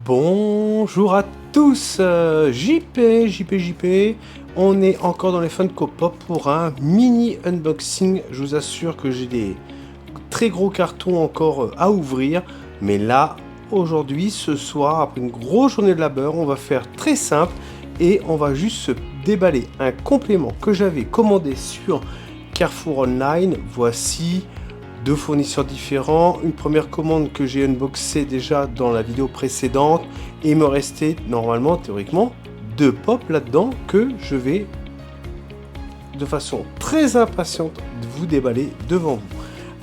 Bonjour à tous, JP, on est encore dans les Funko Pop pour un mini unboxing. Je vous assure que j'ai des très gros cartons encore à ouvrir, mais là, aujourd'hui, ce soir, après une grosse journée de labeur, on va faire très simple et on va juste se déballer un complément que j'avais commandé sur Carrefour Online. Voici deux fournisseurs différents, une première commande que j'ai unboxée déjà dans la vidéo précédente et il me restait normalement, théoriquement, deux pop là-dedans que je vais de façon très impatiente vous déballer devant vous.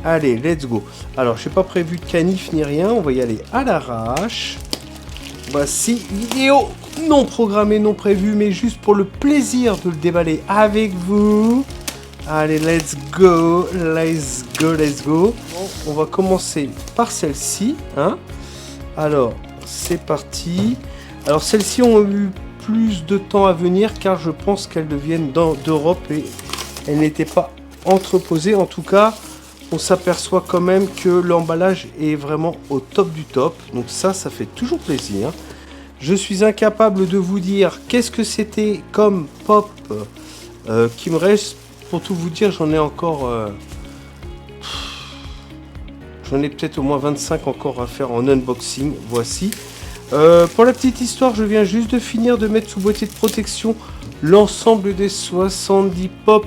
Allez, let's go. Alors, je n'ai pas prévu de canif ni rien, on va y aller à l'arrache. Voici vidéo non programmée, non prévue, mais juste pour le plaisir de le déballer avec vous. Allez, let's go. Bon, on va commencer par celle-ci. Hein. Alors, c'est parti. Alors, celles-ci ont eu plus de temps à venir car je pense qu'elles viennent d'Europe et elles n'étaient pas entreposées. En tout cas, on s'aperçoit quand même que l'emballage est vraiment au top du top. Donc ça fait toujours plaisir. Je suis incapable de vous dire qu'est-ce que c'était comme pop qui me reste. Pour tout vous dire, j'en ai encore... j'en ai peut-être au moins 25 encore à faire en unboxing. Voici. Pour la petite histoire, je viens juste de finir de mettre sous boîtier de protection l'ensemble des 70 pop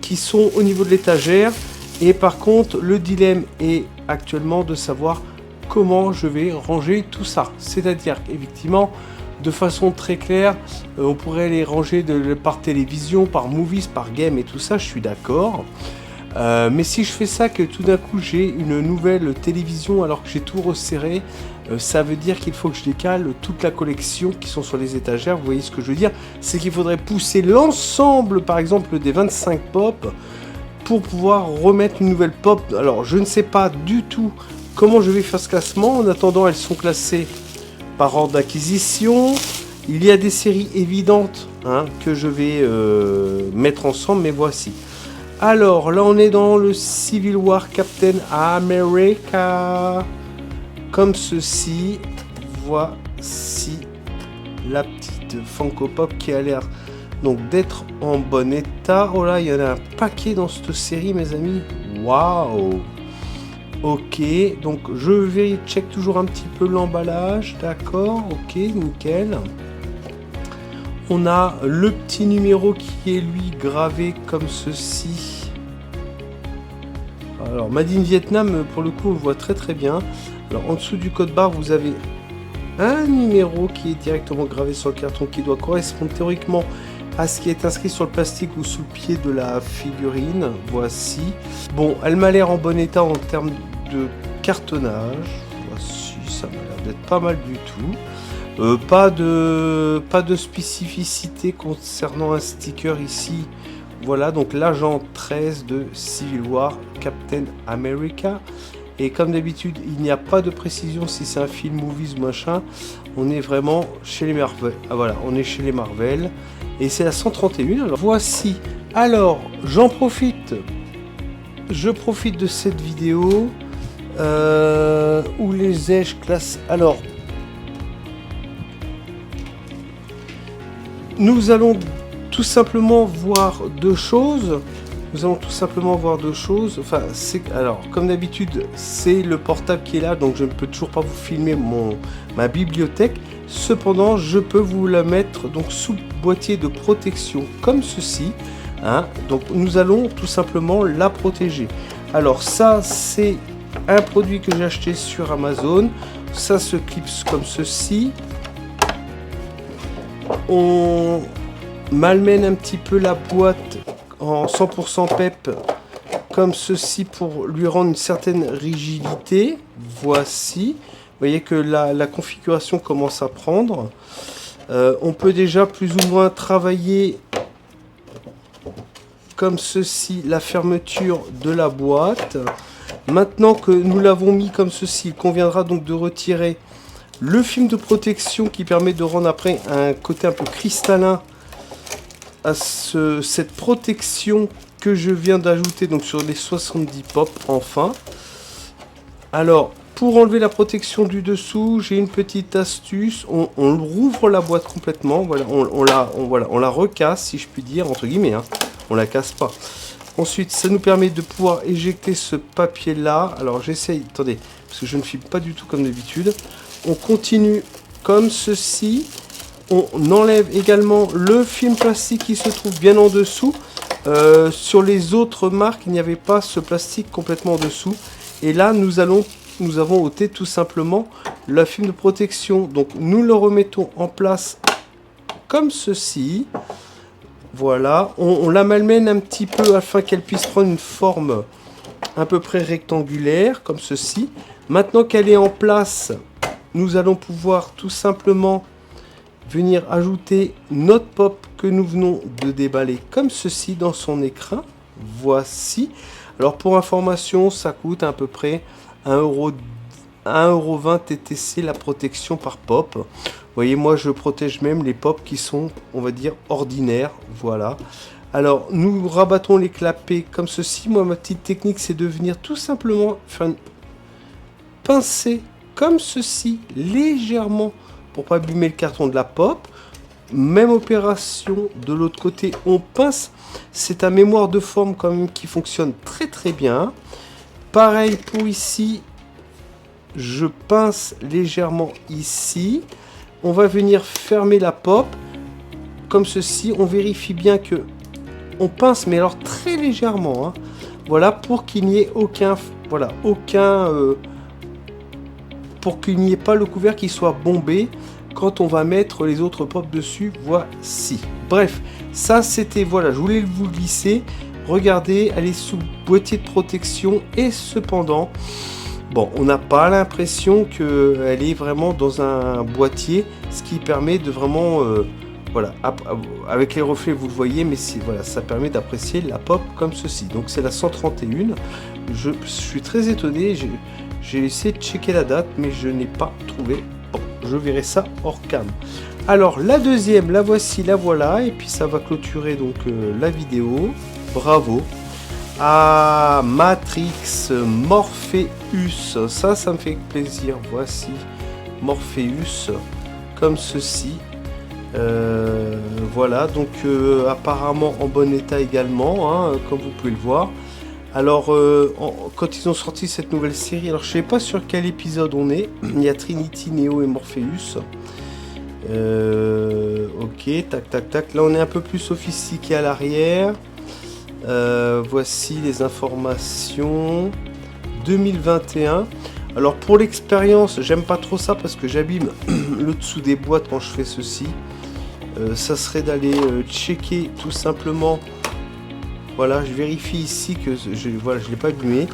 qui sont au niveau de l'étagère. Et par contre, le dilemme est actuellement de savoir comment je vais ranger tout ça. C'est-à-dire qu'effectivement, de façon très claire, on pourrait les ranger par télévision, par movies, par game et tout ça, je suis d'accord. Mais si je fais ça, que tout d'un coup j'ai une nouvelle télévision alors que j'ai tout resserré, ça veut dire qu'il faut que je décale toute la collection qui sont sur les étagères. Vous voyez ce que je veux dire? C'est qu'il faudrait pousser l'ensemble, par exemple, des 25 pop pour pouvoir remettre une nouvelle pop. Alors, je ne sais pas du tout comment je vais faire ce classement. En attendant, elles sont classées par ordre d'acquisition. Il y a des séries évidentes que je vais mettre ensemble, mais voici. Alors là on est dans le Civil War Captain America, comme ceci. Voici la petite Funko Pop qui a l'air donc d'être en bon état. Oh là, il y en a un paquet dans cette série, mes amis. Waouh. Ok, donc je vais check toujours un petit peu l'emballage, d'accord, ok, nickel. On a le petit numéro qui est lui gravé comme ceci. Alors, Made in Vietnam, pour le coup, on le voit très très bien. Alors, en dessous du code barre, vous avez un numéro qui est directement gravé sur le carton qui doit correspondre théoriquement à ce qui est inscrit sur le plastique ou sous le pied de la figurine. Voici. Bon, elle m'a l'air en bon état en termes de cartonnage. Voici, ça m'a l'air d'être pas mal du tout. Pas de spécificité concernant un sticker ici. Voilà, donc l'agent 13 de Civil War Captain America. Et comme d'habitude, il n'y a pas de précision si c'est un film, movies ou machin. On est vraiment chez les Marvel. Ah voilà, on est chez les Marvel. Et c'est la 131. Alors voici. Alors, j'en profite. Je profite de cette vidéo. Où les ai-je classe. Alors, nous allons tout simplement voir deux choses. Enfin, alors, comme d'habitude, c'est le portable qui est là, donc je ne peux toujours pas vous filmer ma bibliothèque. Cependant, je peux vous la mettre donc sous boîtier de protection comme ceci. Donc, nous allons tout simplement la protéger. Alors, ça, c'est un produit que j'ai acheté sur Amazon. Ça se clipse comme ceci. On malmène un petit peu la boîte en 100% PEP comme ceci pour lui rendre une certaine rigidité. Voici. Vous voyez que la configuration commence à prendre. On peut déjà plus ou moins travailler comme ceci la fermeture de la boîte. Maintenant que nous l'avons mis comme ceci, il conviendra donc de retirer le film de protection qui permet de rendre après un côté un peu cristallin à cette protection que je viens d'ajouter donc sur les 70 pop enfin. Alors pour enlever la protection du dessous, j'ai une petite astuce. On rouvre la boîte complètement. Voilà, on la recasse, si je puis dire, entre guillemets. Hein. On la casse pas. Ensuite, ça nous permet de pouvoir éjecter ce papier-là. Alors, j'essaye, attendez, parce que je ne filme pas du tout comme d'habitude. On continue comme ceci. On enlève également le film plastique qui se trouve bien en dessous. Sur les autres marques, il n'y avait pas ce plastique complètement en dessous. Et là, nous avons ôté tout simplement le film de protection. Donc, nous le remettons en place comme ceci. Voilà, on la malmène un petit peu afin qu'elle puisse prendre une forme à peu près rectangulaire, comme ceci. Maintenant qu'elle est en place, nous allons pouvoir tout simplement venir ajouter notre pop que nous venons de déballer comme ceci dans son écrin. Voici. Alors pour information, ça coûte à peu près 1,20 TTC la protection par pop. Vous voyez, moi je protège même les pops qui sont, on va dire, ordinaires. Voilà. Alors nous rabattons les clapets comme ceci. Moi ma petite technique c'est de venir tout simplement faire une pincer comme ceci légèrement pour pas abîmer le carton de la pop. Même opération de l'autre côté, on pince. C'est un mémoire de forme quand même qui fonctionne très très bien. Pareil pour ici, je pince légèrement ici. On va venir fermer la pop comme ceci. On vérifie bien que on pince, mais alors très légèrement. Hein. Voilà, pour qu'il n'y ait aucun, voilà, pour qu'il n'y ait pas le couvercle qui soit bombé quand on va mettre les autres pops dessus. Voici. Bref, ça c'était, voilà, je voulais vous le glisser. Regardez, elle est sous boîtier de protection et cependant, bon, on n'a pas l'impression qu'elle est vraiment dans un boîtier, ce qui permet de vraiment, voilà, avec les reflets vous le voyez, mais voilà, ça permet d'apprécier la pop comme ceci. Donc c'est la 131. Je suis très étonné, j'ai essayé de checker la date, mais je n'ai pas trouvé. Bon, je verrai ça hors cam. Alors la deuxième, la voici, la voilà, et puis ça va clôturer donc la vidéo. Bravo. Ah, Matrix Morpheus, ça me fait plaisir. Voici Morpheus comme ceci. Voilà, donc apparemment en bon état également, hein, comme vous pouvez le voir. Alors quand ils ont sorti cette nouvelle série, alors je sais pas sur quel épisode on est. Il y a Trinity, Neo et Morpheus. Ok, tac tac tac, là on est un peu plus sophistiqué à l'arrière. Voici les informations 2021. Alors pour l'expérience, j'aime pas trop ça parce que j'abîme le dessous des boîtes quand je fais ceci. Ça serait d'aller checker tout simplement. Voilà, je vérifie ici que je l'ai pas abîmé.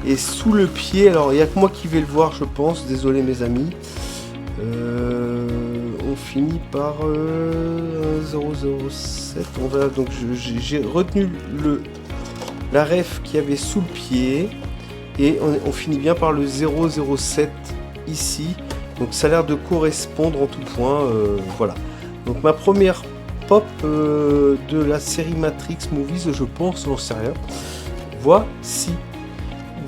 Et sous le pied, alors il n'y a que moi qui vais le voir, je pense. Désolé mes amis. On finit par 007. On va donc j'ai retenu la ref qui avait sous le pied et on finit bien par le 007 ici. Donc ça a l'air de correspondre en tout point. Voilà. Donc ma première pop de la série Matrix Movies, je pense, j'en sais rien.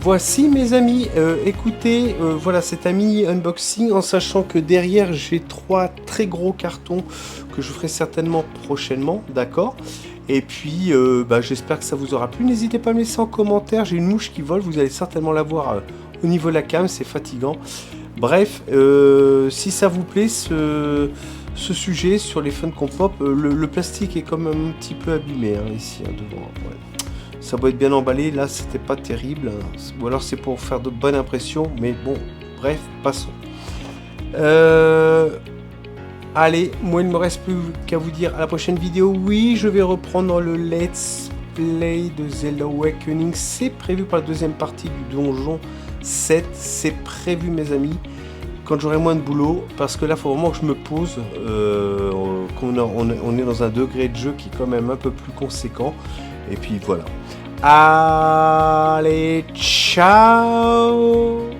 Voici mes amis, écoutez, voilà, c'est un mini unboxing en sachant que derrière j'ai 3 très gros cartons que je ferai certainement prochainement, d'accord. Et puis j'espère que ça vous aura plu, n'hésitez pas à me laisser en commentaire, j'ai une mouche qui vole, vous allez certainement la voir au niveau de la cam, c'est fatigant. Bref, si ça vous plaît ce sujet sur les Funko Pop, le plastique est quand même un petit peu abîmé hein, ici, hein, devant, ouais. Ça doit être bien emballé, là c'était pas terrible, ou alors c'est pour faire de bonnes impressions, mais bon, bref, passons. Allez, moi il ne me reste plus qu'à vous dire à la prochaine vidéo. Oui, je vais reprendre le Let's Play de Zelda Awakening, c'est prévu pour la deuxième partie du donjon 7, c'est prévu mes amis, quand j'aurai moins de boulot, parce que là il faut vraiment que je me pose, on est dans un degré de jeu qui est quand même un peu plus conséquent, et puis voilà. Allez, ciao!